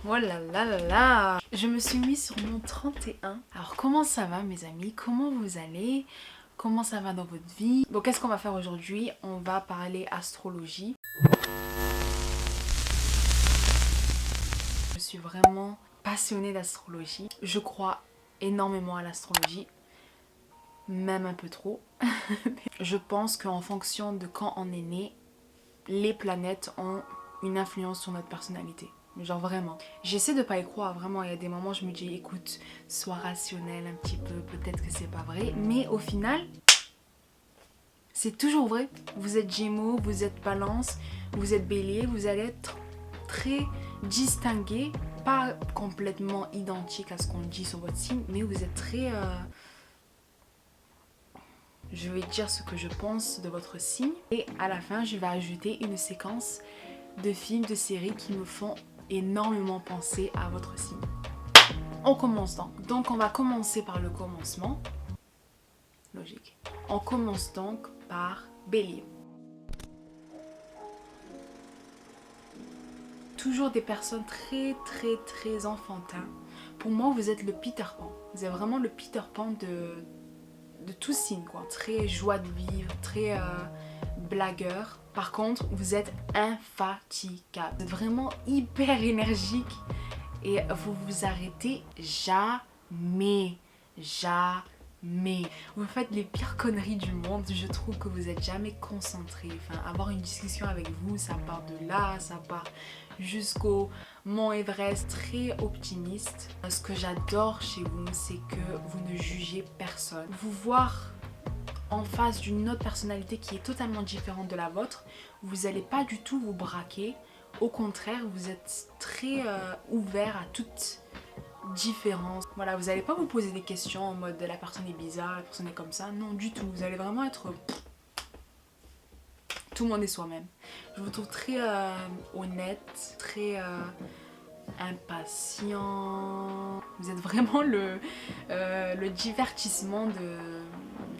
Oh là là là là. Je me suis mise sur mon 31. Alors comment ça va mes amis? Comment vous allez? Comment ça va dans votre vie? Bon, qu'est-ce qu'on va faire aujourd'hui? On va parler astrologie. Je suis vraiment passionnée d'astrologie. Je crois énormément à l'astrologie. Même un peu trop. Je pense qu'en fonction de quand on est né, les planètes ont une influence sur notre personnalité. Genre vraiment. J'essaie de pas y croire, vraiment. Il y a des moments où je me dis, écoute, sois rationnel un petit peu, peut-être que c'est pas vrai. Mais au final, c'est toujours vrai. Vous êtes Gémeaux, vous êtes Balance, vous êtes Bélier, vous allez être très distingués, pas complètement identiques à ce qu'on dit sur votre signe, mais vous êtes très... Je vais dire ce que je pense de votre signe. Et à la fin, je vais ajouter une séquence de films, de séries qui me font énormément penser à votre signe. On commence donc. Donc on va commencer par le commencement. Logique. On commence donc par Bélier. Toujours des personnes très enfantins. Pour moi, vous êtes le Peter Pan. Vous êtes vraiment le Peter Pan de tout signe, quoi. Très joie de vivre, très blagueur. Par contre, vous êtes infatigable. Vous êtes vraiment hyper énergique et vous vous arrêtez jamais. Jamais. Vous faites les pires conneries du monde. Je trouve que vous n'êtes jamais concentré. Enfin, avoir une discussion avec vous, ça part de là, ça part jusqu'au Mont Everest. Très optimiste. Ce que j'adore chez vous, c'est que vous ne jugez personne. Vous voir en face d'une autre personnalité qui est totalement différente de la vôtre, vous n'allez pas du tout vous braquer. Au contraire, vous êtes très ouvert à toute différence. Voilà, vous n'allez pas vous poser des questions en mode la personne est bizarre, la personne est comme ça. Non, du tout. Vous allez vraiment être... Tout le monde est soi-même. Je vous trouve très honnête, très impatient. Vous êtes vraiment le divertissement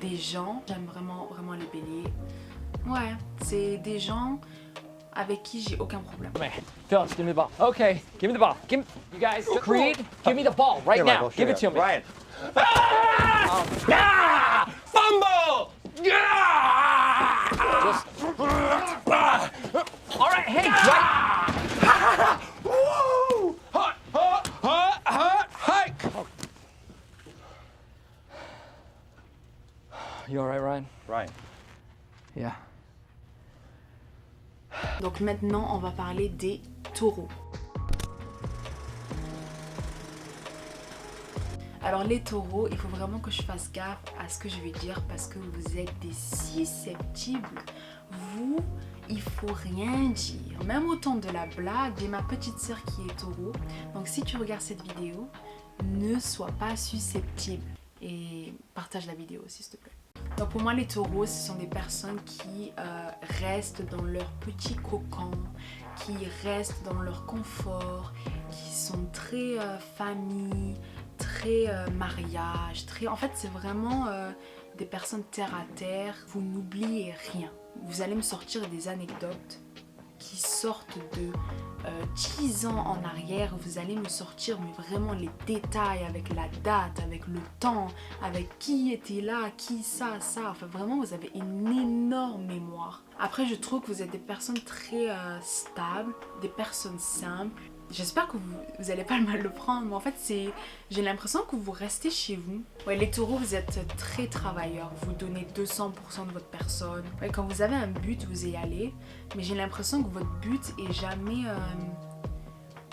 des gens. J'aime vraiment les béliers. Ouais, c'est des gens avec qui j'ai aucun problème. Man, Phillips, give me the ball. Okay, give me the ball. Give me, you guys, Creed, give me the ball right now. Michael, Give it to me. Ryan. Fumble! Just. All right, hey, right. Woo! Hike. You all right, Ryan? Ryan. Yeah. Donc maintenant, on va parler des taureaux. Alors les taureaux, il faut vraiment que je fasse gaffe à ce que je vais dire parce que vous êtes des susceptibles. Vous, il faut rien dire. Même au temps de la blague, et ma petite sœur qui est taureau. Donc si tu regardes cette vidéo, ne sois pas susceptible. Et partage la vidéo s'il te plaît. Donc pour moi les taureaux ce sont des personnes qui restent dans leur petit cocon, qui restent dans leur confort, qui sont très famille, très mariage, très... En fait c'est vraiment des personnes terre à terre, vous n'oubliez rien. Vous allez me sortir des anecdotes qui sortent de 10 ans en arrière, vous allez me sortir mais vraiment les détails avec la date, avec le temps, avec qui était là, qui ça, enfin vraiment vous avez une énorme mémoire. Après je trouve que vous êtes des personnes très stables, des personnes simples. J'espère que vous allez pas mal le prendre, mais en fait j'ai l'impression que vous restez chez vous. Ouais, les taureaux, vous êtes très travailleurs, vous donnez 200% de votre personne. Ouais, quand vous avez un but, vous y allez, mais j'ai l'impression que votre but est jamais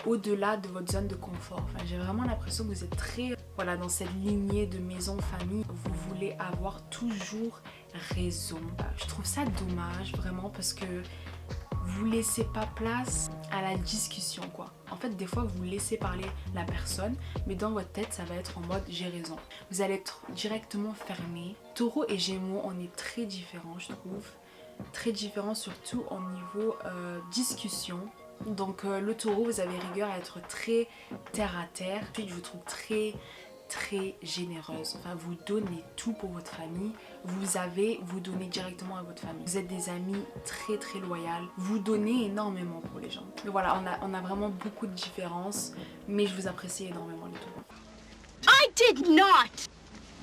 au-delà de votre zone de confort. Enfin, j'ai vraiment l'impression que vous êtes très, voilà, dans cette lignée de maison famille, vous voulez avoir toujours raison. Je trouve ça dommage vraiment parce que vous laissez pas place à la discussion quoi. En fait des fois vous laissez parler la personne mais dans votre tête ça va être en mode j'ai raison. Vous allez être directement fermé. Taureau et Gémeaux on est très différents je trouve. Très différents surtout au niveau discussion. Donc le taureau vous avez rigueur à être très terre à terre. Puis je vous trouve très très généreuse. Enfin, vous donnez tout pour votre famille. Vous donnez directement à votre famille. Vous êtes des amis très très loyaux. Vous donnez énormément pour les gens. Mais voilà, on a vraiment beaucoup de différences. Mais je vous apprécie énormément les deux. I did not.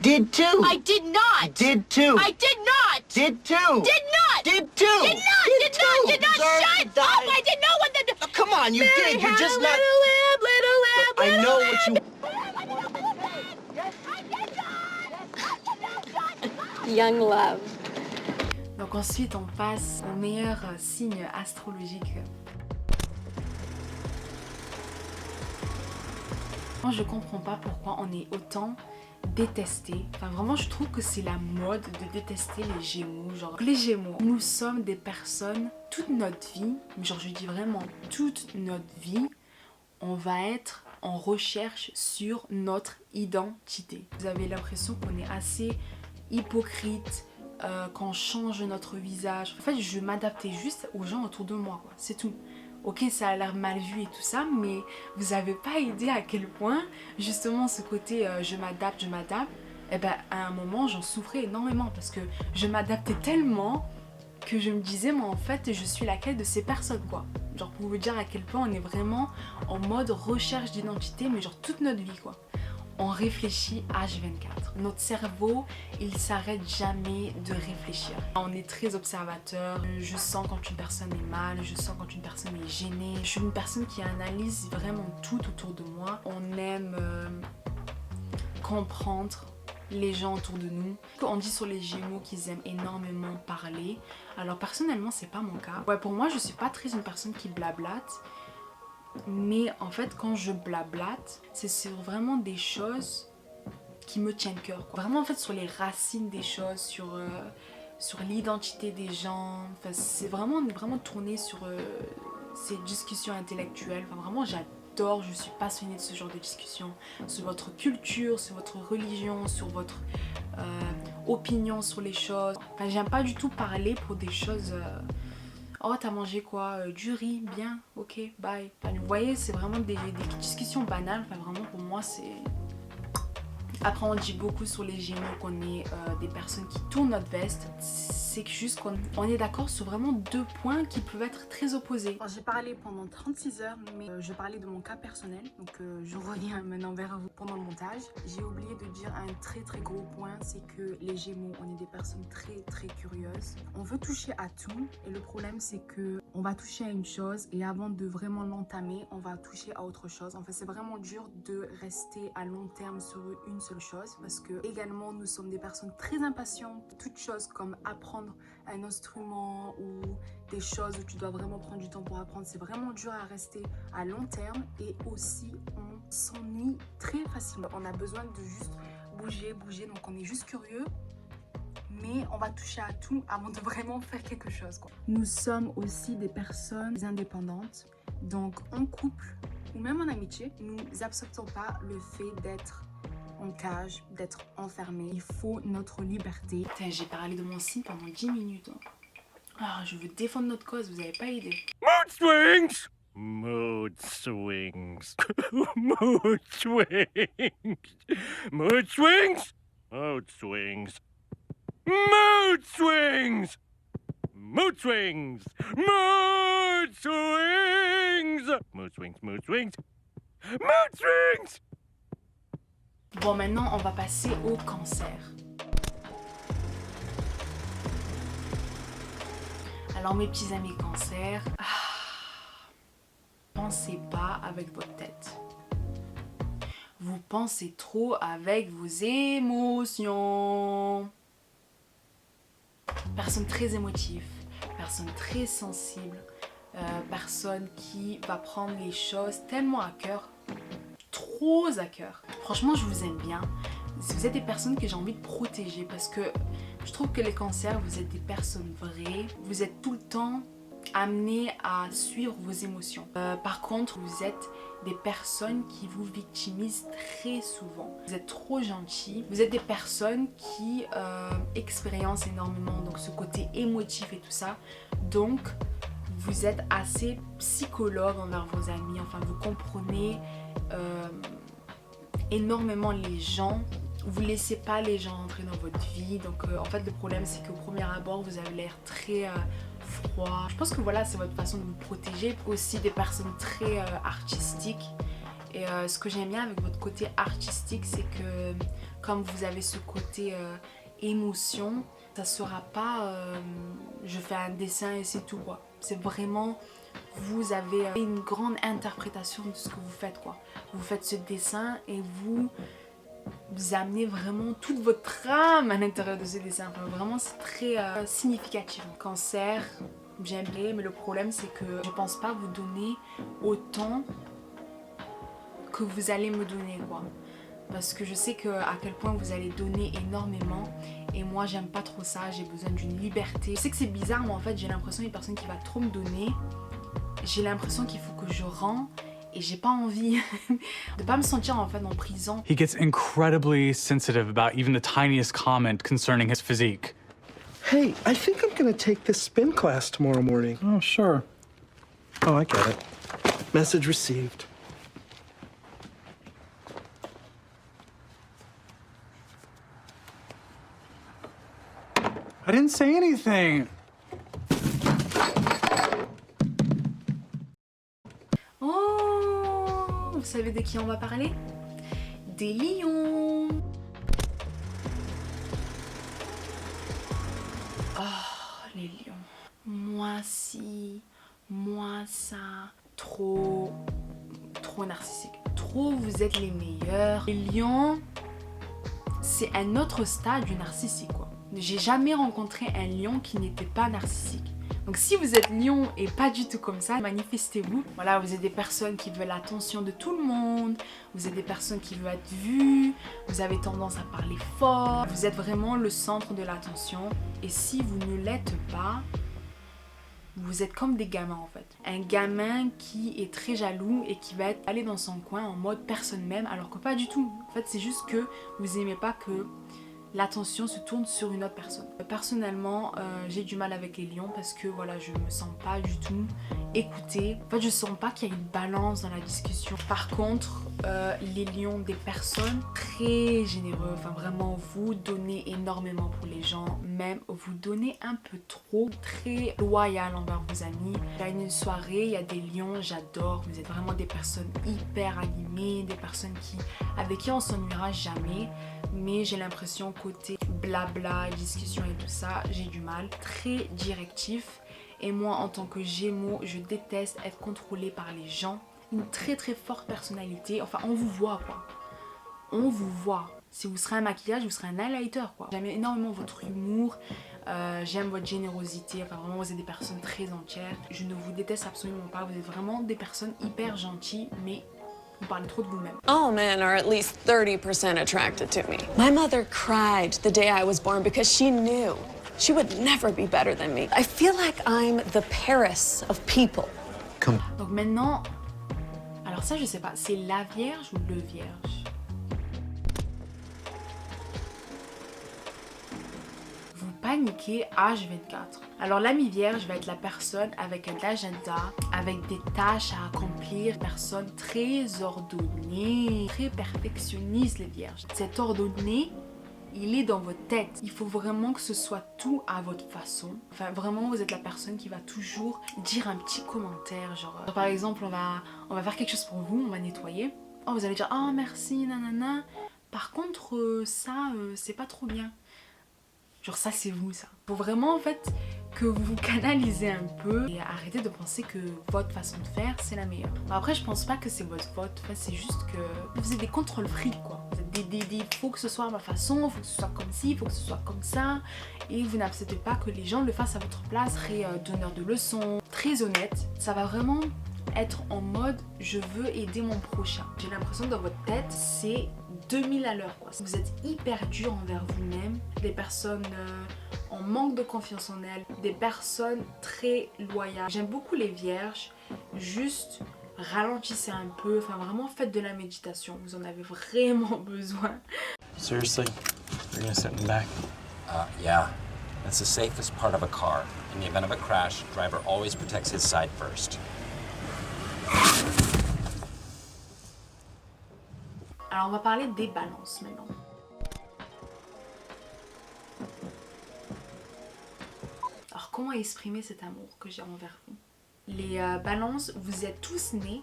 Did too. I did not. Did too. I did not. Did too. Did not. Did too. Did not. Did not. Did not. Sir, Shut die. up. I did not want them to. Oh, come on, you did. You're just not. Little lamb, I know what you. Young love. Donc ensuite, on passe au meilleur signe astrologique. Moi, je comprends pas pourquoi on est autant détesté. Enfin, vraiment, je trouve que c'est la mode de détester les Gémeaux. Genre, les Gémeaux, nous sommes des personnes, toute notre vie, genre je dis vraiment toute notre vie, on va être en recherche sur notre identité. Vous avez l'impression qu'on est assez hypocrite, qu'on change notre visage. En fait, je m'adaptais juste aux gens autour de moi, quoi. C'est tout. Ok, ça a l'air mal vu et tout ça, mais vous n'avez pas idée à quel point, justement, ce côté je m'adapte, eh ben, à un moment, j'en souffrais énormément parce que je m'adaptais tellement que je me disais, moi, en fait, je suis laquelle de ces personnes, quoi. Genre, pour vous dire à quel point on est vraiment en mode recherche d'identité, mais genre toute notre vie, quoi. On réfléchit H24. Notre cerveau, il s'arrête jamais de réfléchir. On est très observateur. Je sens quand une personne est mal, je sens quand une personne est gênée. Je suis une personne qui analyse vraiment tout autour de moi. On aime comprendre les gens autour de nous. On dit sur les Gémeaux qu'ils aiment énormément parler. Alors personnellement, c'est pas mon cas. Ouais, pour moi, je suis pas très une personne qui blablate. Mais en fait, quand je blablate, c'est sur vraiment des choses qui me tiennent cœur, quoi. Vraiment, en fait, sur les racines des choses, sur l'identité des gens. Enfin, c'est vraiment tourné sur ces discussions intellectuelles. Enfin, vraiment, j'adore, je suis passionnée de ce genre de discussions. Sur votre culture, sur votre religion, sur votre opinion sur les choses. Enfin, j'aime pas du tout parler pour des choses... Oh, t'as mangé quoi? Du riz, bien, ok, bye. Enfin, vous voyez, c'est vraiment des discussions banales. Enfin, vraiment, pour moi, c'est... Après, on dit beaucoup sur les Gémeaux qu'on est des personnes qui tournent notre veste. C'est juste qu'on est d'accord sur vraiment deux points qui peuvent être très opposés. J'ai parlé pendant 36 heures, mais je parlais de mon cas personnel. Donc, je reviens maintenant vers vous pendant le montage. J'ai oublié de dire un très très gros point, c'est que les Gémeaux, on est des personnes très très curieuses. On veut toucher à tout et le problème, c'est que on va toucher à une chose et avant de vraiment l'entamer, on va toucher à autre chose. En fait, c'est vraiment dur de rester à long terme sur une seule chose parce que également nous sommes des personnes très impatientes. Toutes choses comme apprendre un instrument ou des choses où tu dois vraiment prendre du temps pour apprendre, c'est vraiment dur à rester à long terme et aussi on s'ennuie très facilement. On a besoin de juste bouger, donc on est juste curieux. Mais on va toucher à tout avant de vraiment faire quelque chose, quoi. Nous sommes aussi des personnes indépendantes. Donc en couple ou même en amitié, nous n'acceptons pas le fait d'être en cage, d'être enfermé. Il faut notre liberté. Putain, j'ai parlé de mon signe pendant 10 minutes. Hein. Ah, je veux défendre notre cause, vous n'avez pas idée. Mood swings! Mood swings. Mood swings. Mood swings. Mood swings. Mood swings. Mood swings. Mood swings. Mood swings. Mood swings. Mood swings. Bon, maintenant, on va passer au cancer. Alors, mes petits amis cancer, pensez pas avec votre tête. Vous pensez trop avec vos émotions. Personne très émotive, personne très sensible, personne qui va prendre les choses tellement à cœur, trop à cœur. Franchement, je vous aime bien. Vous êtes des personnes que j'ai envie de protéger parce que je trouve que les cancers, vous êtes des personnes vraies. Vous êtes tout le temps amenés à suivre vos émotions. Par contre, vous êtes des personnes qui vous victimisent très souvent. Vous êtes trop gentils. Vous êtes des personnes qui expériencent énormément donc ce côté émotif et tout ça. Donc, vous êtes assez psychologue envers vos amis. Enfin, vous comprenez énormément les gens. Vous laissez pas les gens entrer dans votre vie. Donc en fait le problème c'est qu'au premier abord vous avez l'air très froid. Je pense que voilà, c'est votre façon de vous protéger. Aussi des personnes très artistiques. Et ce que j'aime bien avec votre côté artistique, c'est que comme vous avez ce côté émotion, ça sera pas je fais un dessin et c'est tout quoi. C'est vraiment, vous avez une grande interprétation de ce que vous faites quoi. Vous faites ce dessin et vous amenez vraiment toute votre âme à l'intérieur de ce dessin. Enfin, vraiment c'est très significatif. Cancer, j'aimerais, mais le problème c'est que je pense pas vous donner autant que vous allez me donner quoi. Parce que je sais à quel point vous allez donner énormément et moi j'aime pas trop ça, j'ai besoin d'une liberté. Je sais que c'est bizarre mais en fait j'ai l'impression d'une personne qui va trop me donner, j'ai l'impression qu'il faut que je rends et j'ai pas envie de pas me sentir en fait en prison. He gets incredibly sensitive about even the tiniest comment concerning his physique. Hey, I think I'm gonna take this spin class tomorrow morning. Oh, sure. Oh, I get it. Message received. I didn't say anything. Oh, vous savez de qui on va parler? Des lions. Oh, les lions. Moi si, moi ça. Trop narcissique. Trop vous êtes les meilleurs. Les lions, c'est un autre stade du narcissique quoi. J'ai jamais rencontré un lion qui n'était pas narcissique. Donc si vous êtes lion et pas du tout comme ça, manifestez-vous. Voilà, vous êtes des personnes qui veulent l'attention de tout le monde. Vous êtes des personnes qui veulent être vues. Vous avez tendance à parler fort. Vous êtes vraiment le centre de l'attention. Et si vous ne l'êtes pas, vous êtes comme des gamins en fait. Un gamin qui est très jaloux et qui va aller dans son coin en mode personne m'aime alors que pas du tout. En fait c'est juste que vous aimez pas que l'attention se tourne sur une autre personne. Personnellement, j'ai du mal avec les lions parce que voilà, je me sens pas du tout écoutée. En fait, je sens pas qu'il y a une balance dans la discussion. Par contre, les lions, des personnes très généreux, enfin vraiment, vous donnez énormément pour les gens, même vous donnez un peu trop, très loyal envers vos amis. Il y a une soirée, il y a des lions, j'adore. Vous êtes vraiment des personnes hyper animées, des personnes avec qui on s'ennuiera jamais. Mais j'ai l'impression côté blabla, discussion et tout ça, j'ai du mal. Très directif. Et moi en tant que Gémeaux, je déteste être contrôlée par les gens. Une très très forte personnalité. Enfin on vous voit quoi. On vous voit. Si vous serez un maquillage, vous serez un highlighter quoi. J'aime énormément votre humour. J'aime votre générosité. Enfin vraiment vous êtes des personnes très entières. Je ne vous déteste absolument pas. Vous êtes vraiment des personnes hyper gentilles. Mais vous parlez trop de vous-même. All men are at least 30% attracted to me. My mother cried the day I was born because she knew she would never be better than me. I feel like I'm the Paris of people. Donc maintenant, alors ça je sais pas, c'est la Vierge ou le Vierge? Vous paniquez H24. Alors l'ami Vierge va être la personne avec un agenda, avec des tâches à accomplir, personne très ordonnée, très perfectionniste les Vierges. Cet ordonné, il est dans votre tête. Il faut vraiment que ce soit tout à votre façon. Enfin vraiment vous êtes la personne qui va toujours dire un petit commentaire genre par exemple on va faire quelque chose pour vous, on va nettoyer. Oh vous allez dire ah merci nanana. Par contre ça c'est pas trop bien. Genre ça c'est vous ça. Faut vraiment en fait que vous vous canalisez un peu et arrêtez de penser que votre façon de faire c'est la meilleure. Bon, après je pense pas que c'est votre faute, enfin, c'est juste que vous êtes des contrôle fric quoi. Vous êtes des faut que ce soit à ma façon, faut que ce soit comme ci, faut que ce soit comme ça et vous n'acceptez pas que les gens le fassent à votre place, serez donneur de leçons, très honnête. Ça va vraiment être en mode je veux aider mon prochain. J'ai l'impression que dans votre tête c'est 2000 à l'heure quoi. Vous êtes hyper dur envers vous-même, des personnes en manque de confiance en elles, des personnes très loyales. J'aime beaucoup les vierges, juste ralentissez un peu, enfin vraiment faites de la méditation, vous en avez vraiment besoin. Seriously? You're gonna sit in the back? Yeah. That's the safest part of a car. In the event of a crash, the driver always protects his side first. Alors on va parler des balances maintenant. Alors comment exprimer cet amour que j'ai envers vous? Les balances, vous êtes tous nés,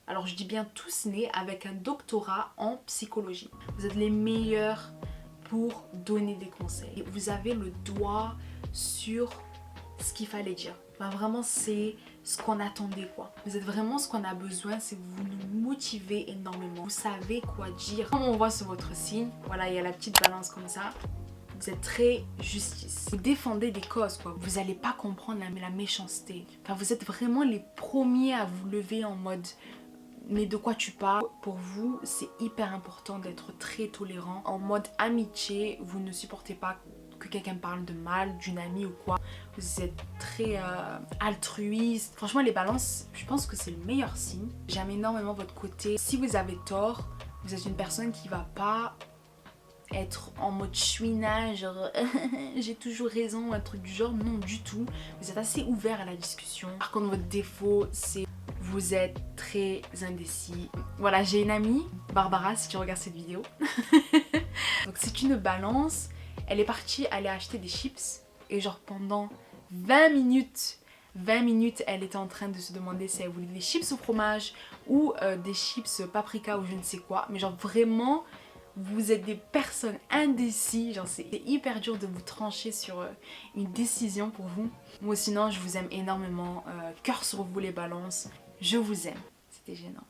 alors je dis bien tous nés, avec un doctorat en psychologie. Vous êtes les meilleurs pour donner des conseils. Vous avez le doigt sur ce qu'il fallait dire. Enfin, vraiment, c'est ce qu'on attendait quoi. Vous êtes vraiment ce qu'on a besoin, c'est que vous nous motivez énormément. Vous savez quoi dire. Comme on voit sur votre signe, voilà, il y a la petite balance comme ça. Vous êtes très justice. Vous défendez des causes quoi. Vous n'allez pas comprendre la méchanceté. Enfin, vous êtes vraiment les premiers à vous lever en mode mais de quoi tu parles? Pour vous, c'est hyper important d'être très tolérant. En mode amitié, vous ne supportez pas que quelqu'un parle de mal d'une amie ou quoi. Vous êtes très altruiste. Franchement, les balances, je pense que c'est le meilleur signe. J'aime énormément votre côté. Si vous avez tort, vous êtes une personne qui va pas être en mode chouinage, genre j'ai toujours raison, un truc du genre. Non, du tout. Vous êtes assez ouvert à la discussion. Par contre, votre défaut, c'est vous êtes très indécis. Voilà, j'ai une amie, Barbara, si tu regardes cette vidéo. Donc c'est une balance. Elle est partie aller acheter des chips. Et genre pendant 20 minutes, elle était en train de se demander si elle voulait des chips au fromage ou des chips paprika ou je ne sais quoi. Mais genre vraiment, vous êtes des personnes indécis. Genre c'est hyper dur de vous trancher sur une décision pour vous. Moi sinon, je vous aime énormément. Cœur sur vous les balances. Je vous aime. C'était gênant.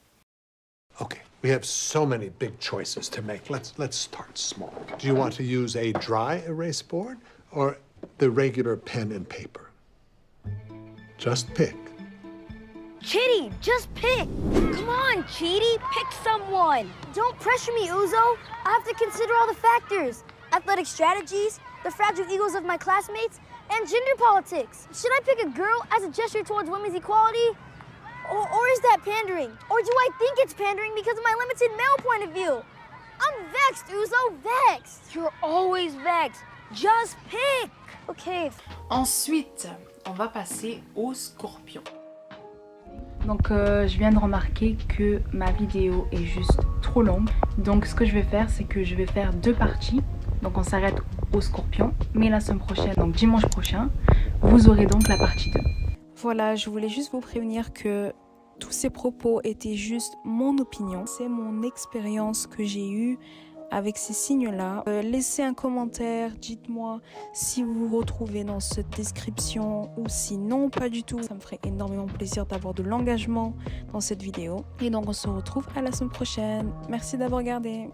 Okay, we have so many big choices to make. Let's start small. Do you want to use a dry erase board or the regular pen and paper? Just pick. Chitty, just pick. Come on, Chitty, pick someone. Don't pressure me, Uzo. I have to consider all the factors. Athletic strategies, the fragile egos of my classmates, and gender politics. Should I pick a girl as a gesture towards women's equality? Or is that pandering? Or do I think it's pandering because of my limited male point of view? I'm vexed, Uzo, vexed. You're always vexed. Just pick. Okay. Ensuite, on va passer au scorpion. Donc je viens de remarquer que ma vidéo est juste trop longue. Donc ce que je vais faire, c'est que je vais faire 2 parties. Donc on s'arrête au scorpion. Mais la semaine prochaine, donc dimanche prochain, vous aurez donc la partie 2. Voilà, je voulais juste vous prévenir que tous ces propos étaient juste mon opinion. C'est mon expérience que j'ai eue avec ces signes-là. Laissez un commentaire, dites-moi si vous vous retrouvez dans cette description ou si non, pas du tout. Ça me ferait énormément plaisir d'avoir de l'engagement dans cette vidéo. Et donc on se retrouve à la semaine prochaine. Merci d'avoir regardé.